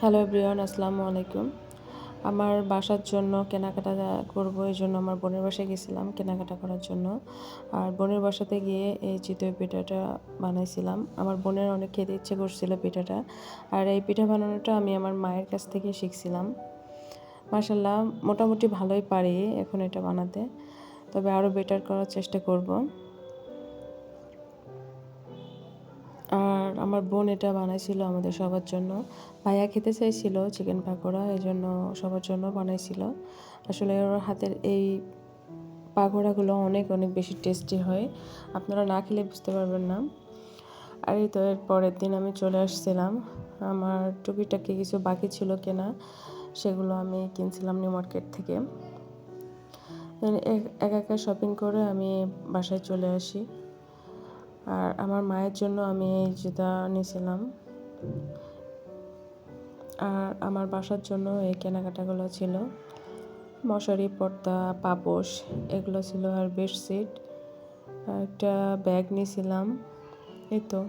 Hello everyone, আসসালামু আলাইকুম। আমার বাসার জন্য কেনাকাটা করব, এই জন্য আমার বোনের বাসায় গেছিলাম কেনাকাটা করার জন্য। আর বোনের বাসাতে গিয়ে এই চিতই পিঠাটা বানাইছিলাম। আমার বোনের অনেক খেতে ইচ্ছে করছিল পিঠাটা। আর এই পিঠা বানানোটা আমি আমার মায়ের কাছ থেকে শিখছিলাম। মাশাল্লাহ, মোটামুটি ভালোই পারি এখন এটা বানাতে, তবে আরও বেটার করার চেষ্টা করব। আর আমার বোন এটা বানাইছিল আমাদের সবার জন্য। ভাইয়া খেতে চাইছিল চিকেন পাকোড়া, এই জন্য সবার জন্য বানাইছিল। আসলে ওর হাতের এই পাকোড়াগুলো অনেক অনেক বেশি টেস্টি হয়, আপনারা না খেলে বুঝতে পারবেন না। আর এই তো এর পরের দিন আমি চলে আসছিলাম। আমার টুকিটাকি কিছু বাকি ছিল কেনা, সেগুলো আমি কিনছিলাম নিউ মার্কেট থেকে। একা একা শপিং করে আমি বাসায় চলে আসি। আর আমার মায়ের জন্য আমি এই জুতা নিয়েছিলাম। আর আমার বাসার জন্য এই কেনাকাটাগুলো ছিল। মশারি, পর্দা, পাপোশ এগুলো ছিল, আর বেডশিট, আর একটা ব্যাগ নিয়েছিলাম। এই তো।